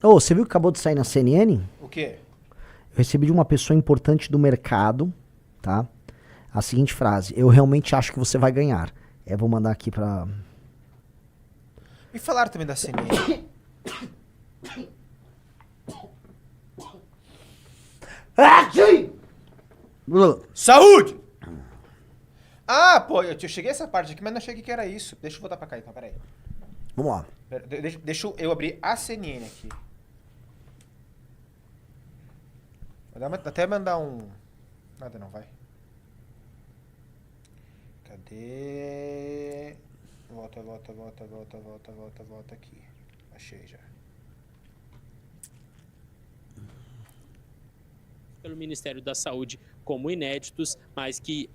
Ô, você viu que acabou de sair na CNN? O quê? Eu recebi de uma pessoa importante do mercado, tá? A seguinte frase: eu realmente acho que você vai ganhar. Vou mandar aqui pra... Me falaram também da CNN. Saúde! Ah, pô, eu cheguei a essa parte aqui, mas não cheguei que era isso. Deixa eu voltar pra cá então, peraí. Vamos lá. Deixa eu abrir a CNN aqui. Até mandar um... Nada não, vai. Cadê? Volta aqui. Achei já. Pelo Ministério da Saúde como inéditos, mas que...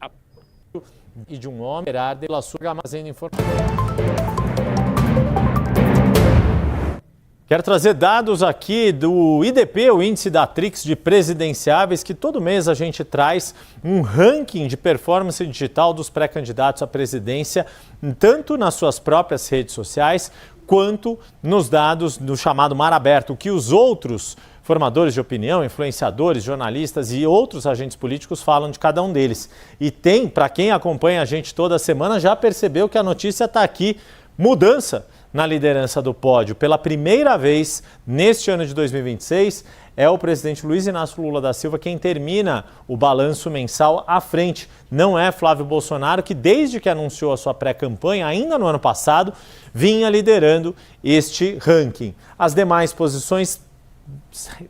E de um homem pela sua armazém de informações. Quero trazer dados aqui do IDP, o Índice da Trix de Presidenciáveis, que todo mês a gente traz um ranking de performance digital dos pré-candidatos à presidência, tanto nas suas próprias redes sociais, quanto nos dados do chamado Mar Aberto, que os outros formadores de opinião, influenciadores, jornalistas e outros agentes políticos falam de cada um deles. E tem, para quem acompanha a gente toda semana, já percebeu que a notícia está aqui, mudança na liderança do pódio. Pela primeira vez neste ano de 2026, é o presidente Luiz Inácio Lula da Silva quem termina o balanço mensal à frente. Não é Flávio Bolsonaro, que desde que anunciou a sua pré-campanha, ainda no ano passado, vinha liderando este ranking. As demais posições,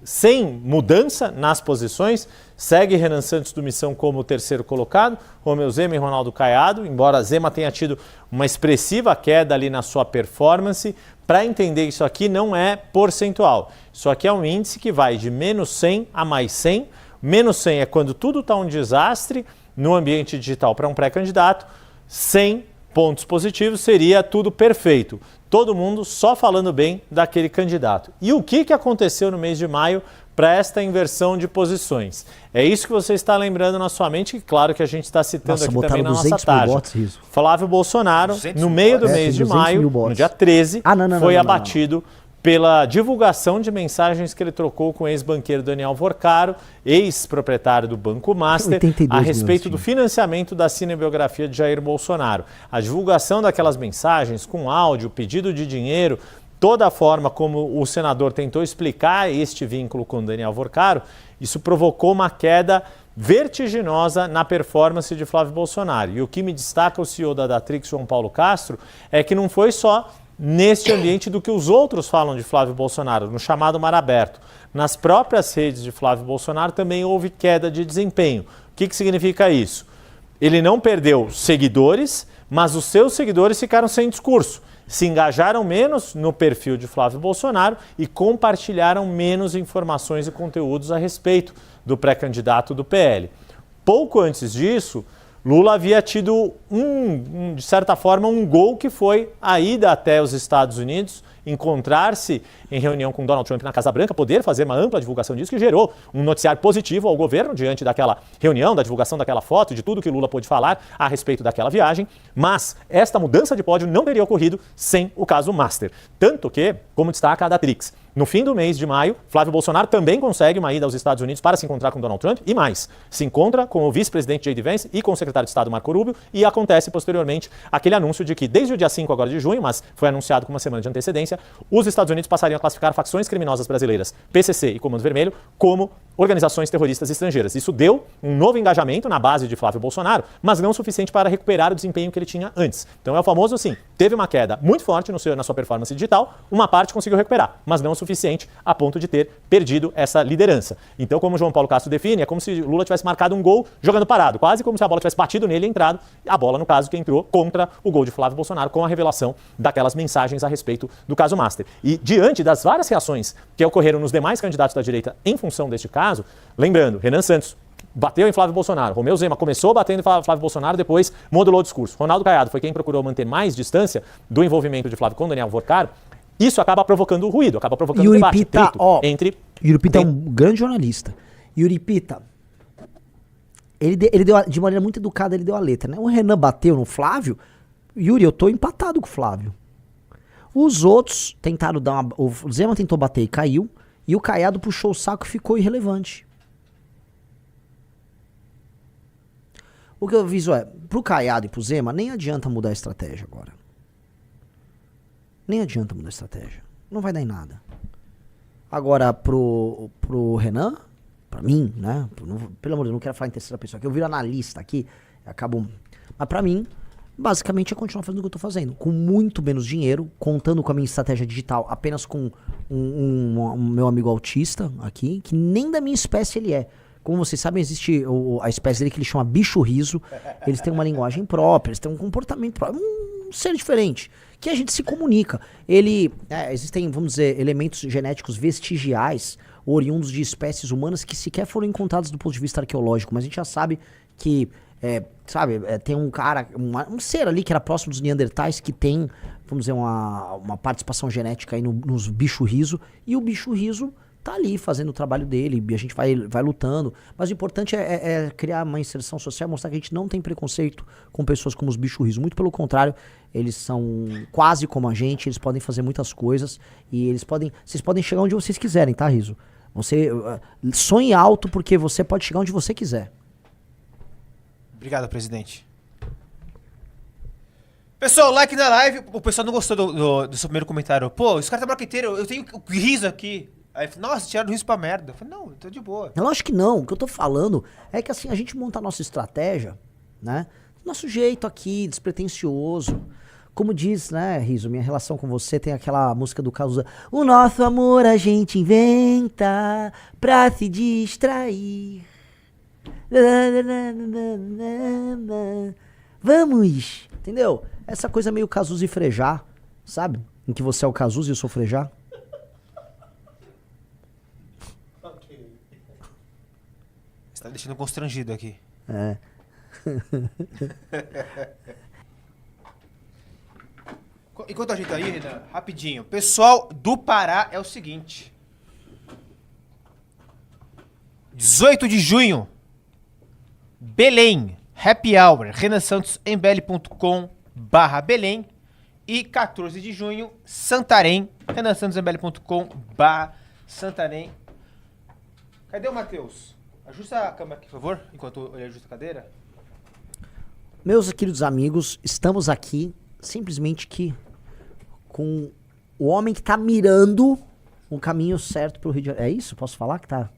sem mudança nas posições, segue Renan Santos do Missão como o terceiro colocado, Romeu Zema e Ronaldo Caiado, embora Zema tenha tido uma expressiva queda ali na sua performance. Para entender isso aqui não é percentual, isso aqui é um índice que vai de menos 100 a mais 100, menos 100 é quando tudo está um desastre no ambiente digital para um pré-candidato, 100 pontos positivos seria tudo perfeito. Todo mundo só falando bem daquele candidato. E o que aconteceu no mês de maio para esta inversão de posições? É isso que você está lembrando na sua mente, e claro que a gente está citando aqui também na nossa tarde. Flávio Bolsonaro, no meio do mês de maio, no dia 13, foi abatido pela divulgação de mensagens que ele trocou com o ex-banqueiro Daniel Vorcaro, ex-proprietário do Banco Master, a respeito do financiamento da cinebiografia de Jair Bolsonaro. A divulgação daquelas mensagens com áudio, pedido de dinheiro, toda a forma como o senador tentou explicar este vínculo com Daniel Vorcaro, isso provocou uma queda vertiginosa na performance de Flávio Bolsonaro. E o que me destaca o CEO da Datrix, João Paulo Castro, é que não foi só neste ambiente do que os outros falam de Flávio Bolsonaro, no chamado Mar Aberto. Nas próprias redes de Flávio Bolsonaro também houve queda de desempenho. O que significa isso? Ele não perdeu seguidores, mas os seus seguidores ficaram sem discurso. Se engajaram menos no perfil de Flávio Bolsonaro e compartilharam menos informações e conteúdos a respeito do pré-candidato do PL. Pouco antes disso, Lula havia tido, de certa forma, um gol que foi a ida até os Estados Unidos, encontrar-se em reunião com Donald Trump na Casa Branca, poder fazer uma ampla divulgação disso, que gerou um noticiário positivo ao governo diante daquela reunião, da divulgação daquela foto, de tudo que Lula pôde falar a respeito daquela viagem. Mas esta mudança de pódio não teria ocorrido sem o caso Master. Tanto que, como destaca a Datrix, no fim do mês de maio, Flávio Bolsonaro também consegue uma ida aos Estados Unidos para se encontrar com Donald Trump e mais, se encontra com o vice-presidente J.D. Vance e com o secretário de Estado Marco Rubio e acontece posteriormente aquele anúncio de que desde o dia 5 agora de junho, mas foi anunciado com uma semana de antecedência, os Estados Unidos passariam a classificar facções criminosas brasileiras, PCC e Comando Vermelho, como organizações terroristas estrangeiras. Isso deu um novo engajamento na base de Flávio Bolsonaro, mas não o suficiente para recuperar o desempenho que ele tinha antes. Então é o famoso assim, teve uma queda muito forte na sua performance digital, uma parte conseguiu recuperar, mas não o suficiente a ponto de ter perdido essa liderança. Então, como o João Paulo Castro define, é como se Lula tivesse marcado um gol jogando parado, quase como se a bola tivesse batido nele e entrado, a bola, no caso, que entrou contra o gol de Flávio Bolsonaro, com a revelação daquelas mensagens a respeito do caso Master. E diante das várias reações que ocorreram nos demais candidatos da direita em função deste caso, lembrando, Renan Santos bateu em Flávio Bolsonaro, Romeu Zema começou batendo em Flávio Bolsonaro, depois modulou o discurso. Ronaldo Caiado foi quem procurou manter mais distância do envolvimento de Flávio com Daniel Vorcaro. Isso acaba provocando ruído, acaba provocando debate entre... Yuri Pita é um grande jornalista. Yuri Pita, ele deu, de maneira muito educada, ele deu a letra, né? O Renan bateu no Flávio, Yuri, eu tô empatado com o Flávio. Os outros tentaram dar uma... O Zema tentou bater e caiu. E o Caiado puxou o saco e ficou irrelevante. O que eu aviso é, pro Caiado e pro Zema, nem adianta mudar a estratégia agora. Nem adianta mudar a estratégia. Não vai dar em nada. Agora, pro Renan, pra mim, né? Pelo amor de Deus, não quero falar em terceira pessoa aqui. Eu viro analista aqui, acabo... Mas pra mim, basicamente é continuar fazendo o que eu tô fazendo. Com muito menos dinheiro, contando com a minha estratégia digital, apenas com um meu amigo autista aqui, que nem da minha espécie ele é. Como vocês sabem, existe a espécie dele que ele chama bicho riso. Eles têm uma linguagem própria, eles têm um comportamento próprio, um ser diferente, que a gente se comunica. Existem, vamos dizer, elementos genéticos vestigiais, oriundos de espécies humanas que sequer foram encontrados do ponto de vista arqueológico, mas a gente já sabe que, tem um cara, um ser ali que era próximo dos neandertais que tem, vamos dizer, uma participação genética aí nos bicho riso, e o bicho riso tá ali fazendo o trabalho dele, e a gente vai lutando. Mas o importante é criar uma inserção social, mostrar que a gente não tem preconceito com pessoas como os bichos riso. Muito pelo contrário, eles são quase como a gente, eles podem fazer muitas coisas, e vocês podem chegar onde vocês quiserem, tá, Riso? Você sonhe alto, porque você pode chegar onde você quiser. Obrigado, presidente. Pessoal, like na live. O pessoal não gostou do seu primeiro comentário. Pô, esse cara tá marqueteiro, eu tenho riso aqui. Aí, nossa, tiraram o riso pra merda. Eu falei, não, eu tô de boa. Eu acho que não. O que eu tô falando é que assim, a gente monta a nossa estratégia, né? Nosso jeito aqui, despretensioso. Como diz, né, Riso, minha relação com você tem aquela música do Cazuza. O nosso amor a gente inventa pra se distrair. Vamos! Entendeu? Essa coisa meio Cazuza e Frejá, sabe? Em que você é o Cazuza e eu sou o Frejá. Você tá deixando constrangido aqui. É. Enquanto a gente tá aí, Renan, rapidinho. Pessoal do Pará é o seguinte. 18 de junho, Belém, Happy Hour, renanSantosMBL.com/Belém. E 14 de junho, Santarém, renanSantosMBL.com/Santarém. Cadê o Matheus? Ajusta a câmera aqui, por favor, enquanto ele ajusta a cadeira. Meus queridos amigos, estamos aqui simplesmente com o homem que tá mirando o caminho certo pro Rio de Janeiro. É isso? Posso falar que tá...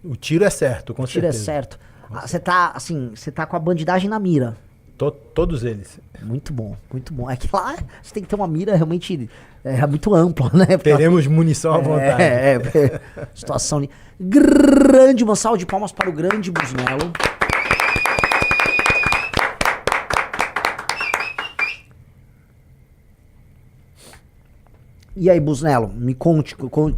O tiro é certo, com O tiro certeza. é certo. Você tá, assim, você tá com a bandidagem na mira. Todos eles. Muito bom, muito bom. É que lá você tem que ter uma mira realmente muito ampla, né? Porque Teremos munição à vontade. situação ali. Grande, uma salva de palmas para o grande Busnello. E aí, Busnello, me conte,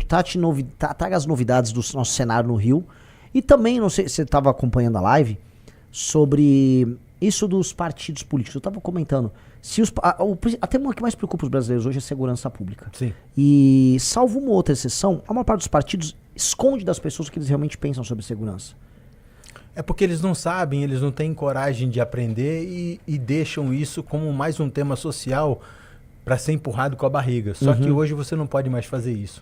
traga as novidades do nosso cenário no Rio. E também, não sei se você estava acompanhando a live, sobre isso dos partidos políticos. Eu estava comentando, a tema que mais preocupa os brasileiros hoje é a segurança pública. Sim. E, salvo uma outra exceção, a maior parte dos partidos esconde das pessoas o que eles realmente pensam sobre segurança. É porque eles não sabem, eles não têm coragem de aprender e deixam isso como mais um tema social para ser empurrado com a barriga. Só que hoje você não pode mais fazer isso.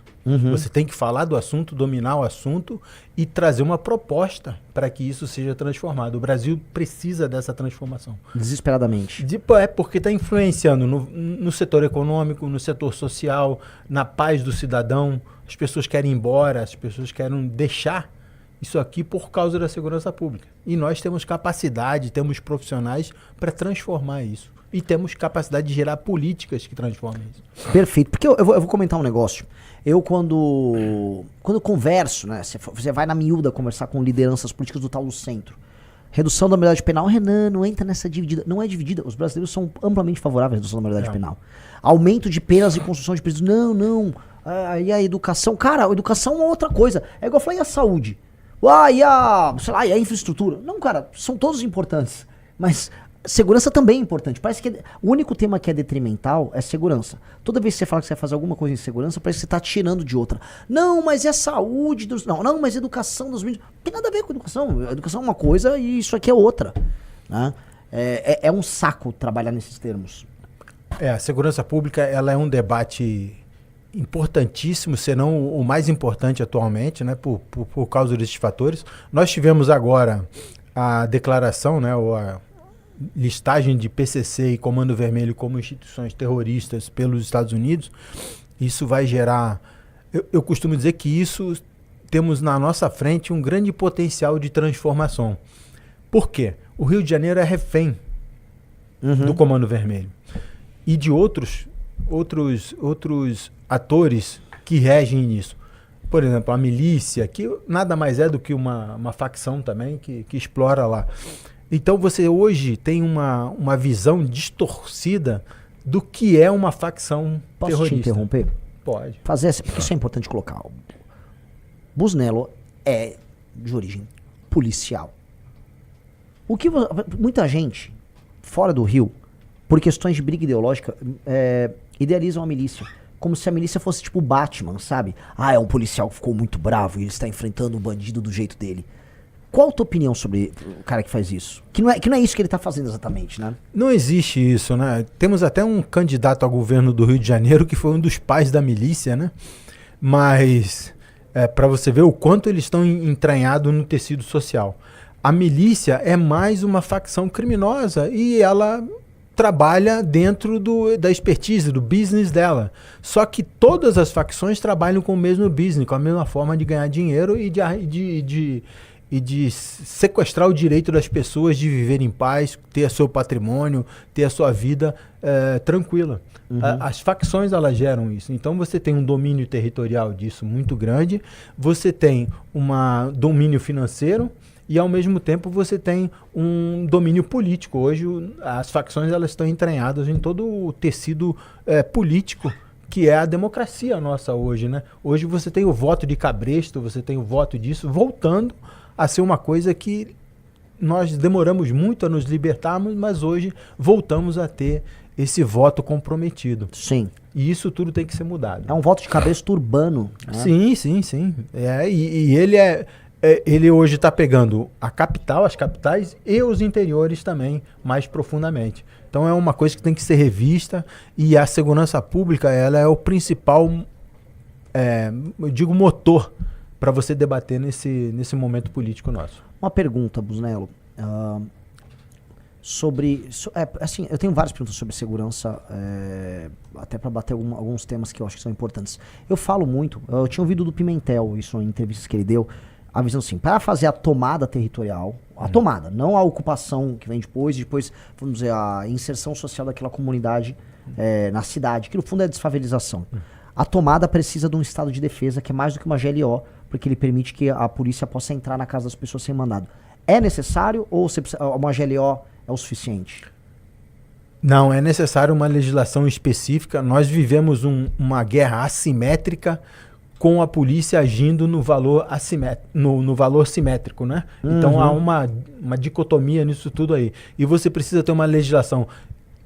Você tem que falar do assunto, dominar o assunto e trazer uma proposta para que isso seja transformado. O Brasil precisa dessa transformação. Desesperadamente. Porque está influenciando no setor econômico, no setor social, na paz do cidadão. As pessoas querem ir embora, as pessoas querem deixar isso aqui por causa da segurança pública. E nós temos capacidade, temos profissionais para transformar isso. E temos capacidade de gerar políticas que transformem isso. Perfeito. Porque eu vou comentar um negócio. Eu, quando converso, né? Você vai na miúda conversar com lideranças políticas do tal do centro. Redução da maioridade penal. Renan, não entra nessa dividida. Não é dividida. Os brasileiros são amplamente favoráveis à redução da maioridade penal. Aumento de penas e construção de presídios. Não. E a educação. Cara, a educação é outra coisa. É igual eu falei, e a saúde? E a infraestrutura? Não, cara, são todos importantes. Mas segurança também é importante. Parece que o único tema que é detrimental é segurança. Toda vez que você fala que você vai fazer alguma coisa em segurança, parece que você está tirando de outra. Não, mas é a saúde dos... Não, mas é a educação dos meninos. Não tem nada a ver com educação. A educação é uma coisa e isso aqui é outra. Né? É um saco trabalhar nesses termos. A segurança pública ela é um debate importantíssimo, se não o mais importante atualmente, né, por causa desses fatores. Nós tivemos agora a declaração, né, ou a listagem de PCC e Comando Vermelho como instituições terroristas pelos Estados Unidos. Isso vai gerar... Eu costumo dizer que isso temos na nossa frente um grande potencial de transformação. Por quê? O Rio de Janeiro é refém do Comando Vermelho e de outros atores que regem nisso. Por exemplo, a milícia, que nada mais é do que uma facção também que explora lá. Então você hoje tem uma visão distorcida do que é uma facção terrorista. Posso te interromper? Pode. Porque isso é importante colocar. Busnello é de origem policial. Muita gente fora do Rio, por questões de briga ideológica, idealizam a milícia. Como se a milícia fosse tipo Batman, sabe? É um policial que ficou muito bravo e ele está enfrentando um bandido do jeito dele. Qual a tua opinião sobre o cara que faz isso? Que não é isso que ele está fazendo exatamente, né? Não existe isso, né? Temos até um candidato ao governo do Rio de Janeiro que foi um dos pais da milícia, né? Mas para você ver o quanto eles estão entranhados no tecido social. A milícia é mais uma facção criminosa e ela trabalha dentro da expertise, do business dela. Só que todas as facções trabalham com o mesmo business, com a mesma forma de ganhar dinheiro e de sequestrar o direito das pessoas de viver em paz, ter seu patrimônio, ter a sua vida tranquila. As facções, elas geram isso. Então você tem um domínio territorial disso muito grande, você tem um domínio financeiro e ao mesmo tempo você tem um domínio político. Hoje as facções elas estão entranhadas em todo o tecido político, que é a democracia nossa hoje, né? Hoje você tem o voto de cabresto, você tem o voto disso, voltando a ser uma coisa que nós demoramos muito a nos libertarmos, mas hoje voltamos a ter esse voto comprometido. Sim. E isso tudo tem que ser mudado. É um voto de cabresto urbano. Né? Sim. Ele hoje está pegando a capital, as capitais e os interiores também, mais profundamente. Então é uma coisa que tem que ser revista e a segurança pública ela é o principal, eu digo, motor para você debater nesse momento político nosso. Uma pergunta, Busnello. Assim, eu tenho várias perguntas sobre segurança, até para bater alguns temas que eu acho que são importantes. Eu falo muito, eu tinha ouvido do Pimentel, isso em entrevistas que ele deu, avisando assim, para fazer a tomada territorial, a tomada, não a ocupação que vem depois, vamos dizer, a inserção social daquela comunidade na cidade, que no fundo é a desfavelização. A tomada precisa de um estado de defesa, que é mais do que uma GLO, porque ele permite que a polícia possa entrar na casa das pessoas sem mandado. É necessário ou uma GLO é o suficiente? Não, é necessário uma legislação específica. Nós vivemos uma guerra assimétrica com a polícia agindo no valor no valor simétrico, né? Então há uma dicotomia nisso tudo aí. E você precisa ter uma legislação,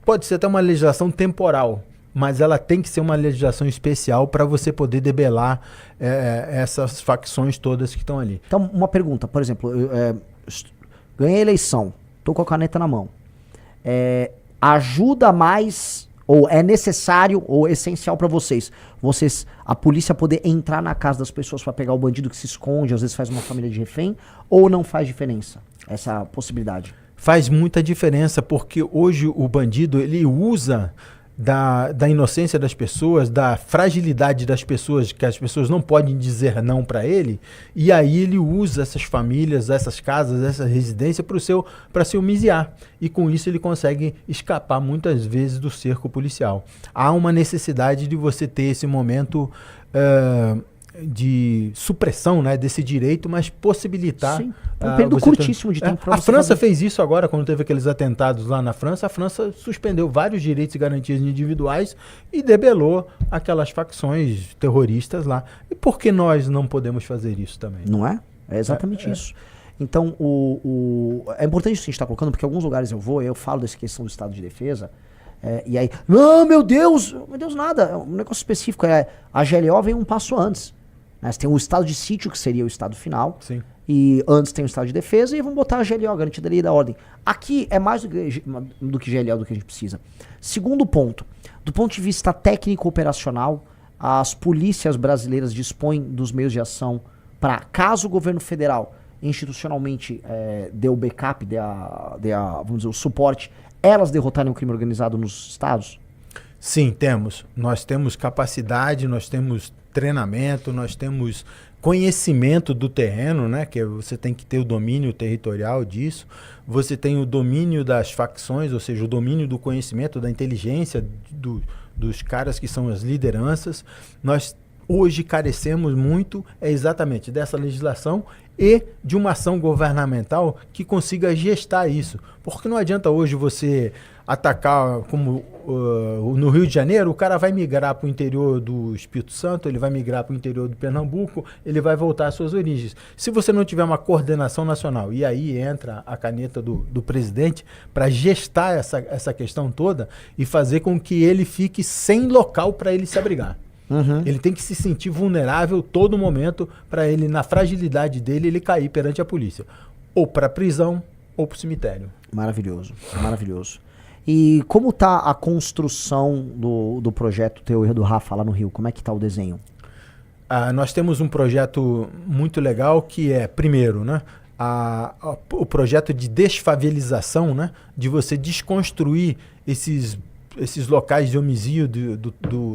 pode ser até uma legislação temporal, mas ela tem que ser uma legislação especial para você poder debelar essas facções todas que estão ali. Então, uma pergunta, por exemplo, ganhei a eleição, tô com a caneta na mão. Ajuda mais, ou é necessário ou essencial para vocês, a polícia poder entrar na casa das pessoas para pegar o bandido que se esconde, às vezes faz uma família de refém, ou não faz diferença essa possibilidade? Faz muita diferença, porque hoje o bandido ele usa da inocência das pessoas, da fragilidade das pessoas, que as pessoas não podem dizer não para ele, e aí ele usa essas famílias, essas casas, essa residência para se homiziar. E com isso ele consegue escapar muitas vezes do cerco policial. Há uma necessidade de você ter esse momento de supressão, né, desse direito, mas possibilitar... Sim, um período curtíssimo de tempo. A França fez isso agora, quando teve aqueles atentados lá na França. A França suspendeu vários direitos e garantias individuais e debelou aquelas facções terroristas lá. E por que nós não podemos fazer isso também? Não é? É exatamente isso. Então, é importante isso que a gente está colocando, porque em alguns lugares eu falo dessa questão do estado de defesa, e aí, não, meu Deus nada, é um negócio específico, a GLO vem um passo antes. Né? Você tem o estado de sítio, que seria o estado final. Sim. E antes tem o estado de defesa e vamos botar a GLO, garantida lei da ordem. Aqui é mais do que GLO do que a gente precisa. Segundo ponto, do ponto de vista técnico operacional, as polícias brasileiras dispõem dos meios de ação para, caso o governo federal institucionalmente dê o backup, vamos dizer, o suporte, elas derrotarem o crime organizado nos estados? Sim, temos. Nós temos capacidade, nós temos treinamento, nós temos conhecimento do terreno, né? Que você tem que ter o domínio territorial disso. Você tem o domínio das facções, ou seja, o domínio do conhecimento, da inteligência dos caras que são as lideranças. Nós hoje carecemos muito exatamente dessa legislação e de uma ação governamental que consiga gestar isso. Porque não adianta hoje você atacar, como no Rio de Janeiro, o cara vai migrar para o interior do Espírito Santo, ele vai migrar para o interior do Pernambuco, ele vai voltar às suas origens. Se você não tiver uma coordenação nacional, e aí entra a caneta do presidente para gestar essa questão toda e fazer com que ele fique sem local para ele se abrigar. Ele tem que se sentir vulnerável todo momento para ele, na fragilidade dele, ele cair perante a polícia. Ou para a prisão, ou para o cemitério. Maravilhoso, maravilhoso. E como tá a construção do projeto teu e do Rafa lá no Rio? Como é que tá o desenho? Nós temos um projeto muito legal que é, primeiro, né, o projeto de desfavelização, né, de você desconstruir esses locais de homicídio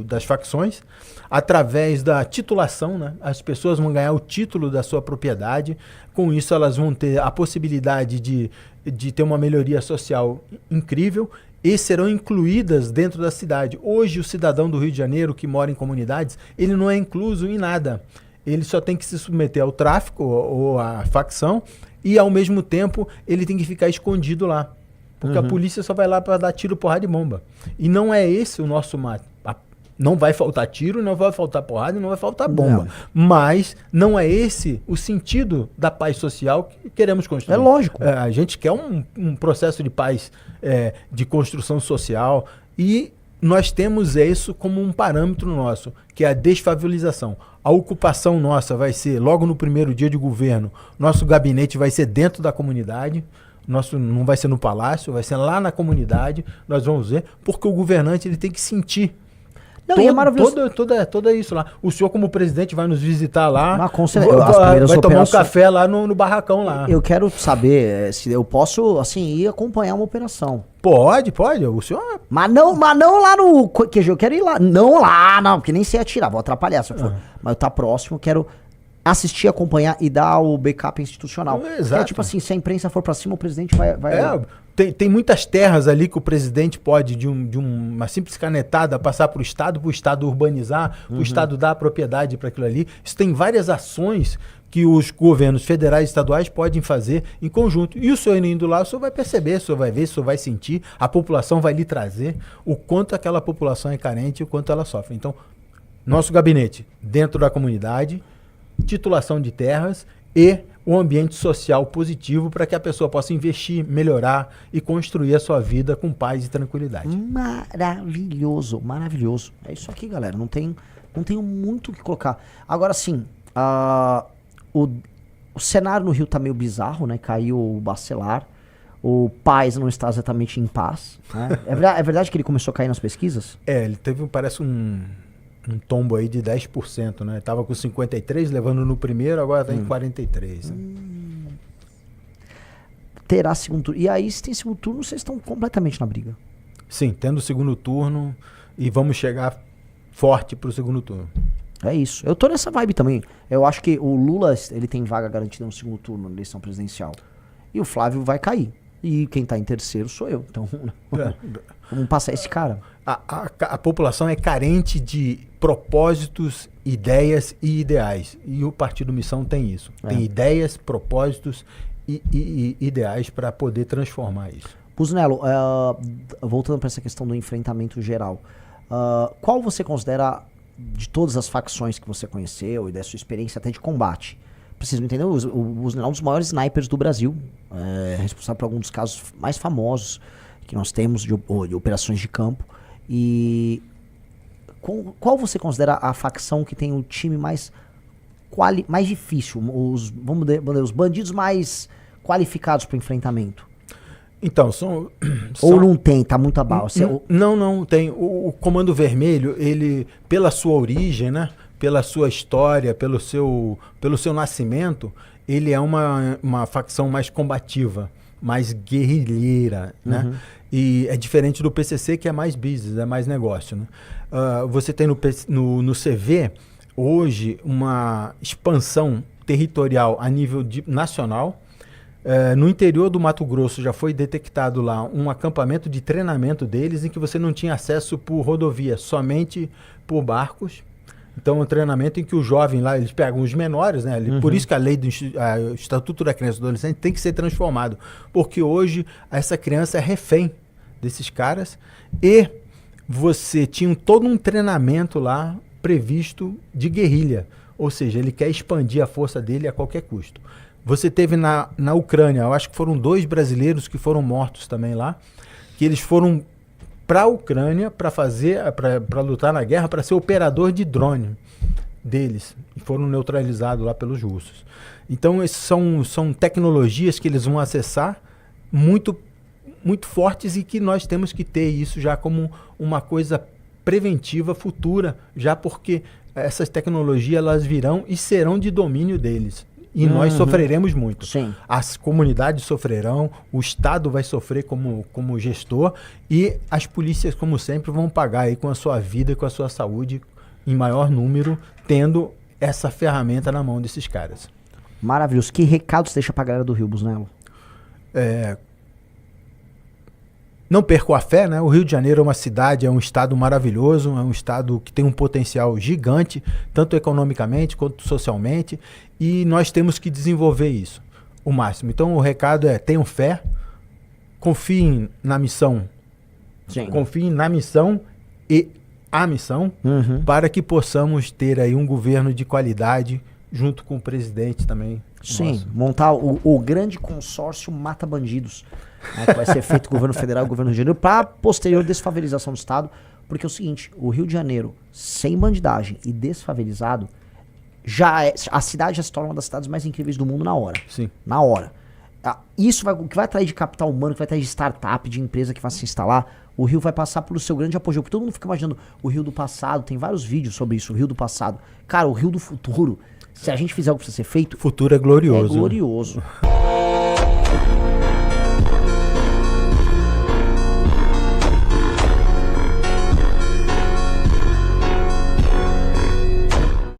das facções, através da titulação, né? As pessoas vão ganhar o título da sua propriedade, com isso elas vão ter a possibilidade de ter uma melhoria social incrível e serão incluídas dentro da cidade. Hoje o cidadão do Rio de Janeiro que mora em comunidades, ele não é incluso em nada, ele só tem que se submeter ao tráfico ou à facção e ao mesmo tempo ele tem que ficar escondido lá. Porque a polícia só vai lá para dar tiro, porrada e bomba. E não é esse o nosso mato. Não vai faltar tiro, não vai faltar porrada e não vai faltar bomba. Não. Mas não é esse o sentido da paz social que queremos construir. É lógico. A gente quer um processo de paz, de construção social. E nós temos isso como um parâmetro nosso, que é a desfavelização. A ocupação nossa vai ser logo no primeiro dia de governo. Nosso gabinete vai ser dentro da comunidade. Não vai ser no palácio, vai ser lá na comunidade, nós vamos ver, porque o governante ele tem que sentir é maravilhoso. Toda isso lá. O senhor, como presidente, vai nos visitar lá, vai tomar um café lá no barracão lá. Eu quero saber se eu posso, assim, ir acompanhar uma operação. Pode, o senhor... Mas não lá no QG, eu quero ir lá. Não, porque nem sei atirar, vou atrapalhar se eu for. Mas eu tá próximo, quero assistir, acompanhar e dar o backup institucional. Exato. É tipo assim, se a imprensa for pra cima, o presidente vai... Tem muitas terras ali que o presidente pode, de uma simples canetada, passar para o Estado urbanizar, o Estado dar a propriedade para aquilo ali. Isso tem várias ações que os governos federais e estaduais podem fazer em conjunto. E o senhor indo lá, o senhor vai perceber, o senhor vai ver, o senhor vai sentir, a população vai lhe trazer o quanto aquela população é carente e o quanto ela sofre. Então, nosso gabinete dentro da comunidade, titulação de terras e um ambiente social positivo para que a pessoa possa investir, melhorar e construir a sua vida com paz e tranquilidade. Maravilhoso, maravilhoso. É isso aqui, galera. Não tenho muito o que colocar. Agora sim, o cenário no Rio tá meio bizarro, né? Caiu o Bacelar. O Paes não está exatamente em paz. Né? É verdade que ele começou a cair nas pesquisas? Ele teve, parece um tombo aí de 10%, né? Tava com 53, levando no primeiro, agora tá em 43. Né? Terá segundo turno. E aí, se tem segundo turno, vocês estão completamente na briga. Sim, tendo segundo turno e vamos chegar forte pro segundo turno. É isso. Eu tô nessa vibe também. Eu acho que o Lula, ele tem vaga garantida no segundo turno, na eleição presidencial. E o Flávio vai cair. E quem tá em terceiro sou eu. Então, vamos passar esse cara. A população é carente de propósitos, ideias e ideais. E o Partido Missão tem isso. Tem ideias, propósitos e ideais para poder transformar isso. Busnello, voltando para essa questão do enfrentamento geral, qual você considera, de todas as facções que você conheceu e da sua experiência até de combate, preciso entender, o Busnello é um dos maiores snipers do Brasil, responsável por alguns dos casos mais famosos que nós temos de operações de campo. E qual você considera a facção que tem o time mais mais difícil? Vamos dizer, os bandidos mais qualificados para enfrentamento? Então, Ou não tem, tá muito abaixo? Não tem. O Comando Vermelho, ele, pela sua origem, né? Pela sua história, pelo seu nascimento, ele é uma facção mais combativa, mais guerrilheira, né? E é diferente do PCC, que é mais business, é mais negócio, né? Você tem no CV, hoje, uma expansão territorial a nível nacional. No interior do Mato Grosso já foi detectado lá um acampamento de treinamento deles em que você não tinha acesso por rodovia, somente por barcos. Então, um treinamento em que o jovem lá, eles pegam os menores, né? Por isso que a lei do Estatuto da Criança e do Adolescente tem que ser transformado. Porque hoje essa criança é refém desses caras e você tinha todo um treinamento lá previsto de guerrilha. Ou seja, ele quer expandir a força dele a qualquer custo. Você teve na Ucrânia, eu acho que foram 2 brasileiros que foram mortos também lá, que eles foram para a Ucrânia para lutar na guerra, para ser operador de drone deles, e foram neutralizados lá pelos russos. Então, esses são tecnologias que eles vão acessar muito, muito fortes e que nós temos que ter isso já como uma coisa preventiva futura, já porque essas tecnologias elas virão e serão de domínio deles. E nós sofreremos muito. Sim. As comunidades sofrerão, o Estado vai sofrer como gestor e as polícias, como sempre, vão pagar aí com a sua vida e com a sua saúde em maior número, tendo essa ferramenta na mão desses caras. Maravilhoso. Que recado você deixa pra galera do Rio, Busnello? Não perco a fé, né? O Rio de Janeiro é uma cidade, é um estado maravilhoso, é um estado que tem um potencial gigante, tanto economicamente quanto socialmente, e nós temos que desenvolver isso o máximo. Então o recado é: tenham fé, confiem na missão, confiem na missão e a missão, para que possamos ter aí um governo de qualidade junto com o presidente também. Sim, nosso. montar o grande consórcio Mata Bandidos, né, que vai ser feito governo federal e governo do Rio de Janeiro para posterior desfavelização do Estado, porque é o seguinte, o Rio de Janeiro sem bandidagem e desfavelizado, a cidade já se torna uma das cidades mais incríveis do mundo na hora. Sim. Na hora. Isso o que vai atrair de capital humano, que vai atrair de startup, de empresa que vai se instalar, o Rio vai passar pelo seu grande apogeu. Porque todo mundo fica imaginando o Rio do passado, tem vários vídeos sobre isso, o Rio do passado. Cara, o Rio do futuro, se a gente fizer o que precisa ser feito, O futuro é glorioso. é glorioso.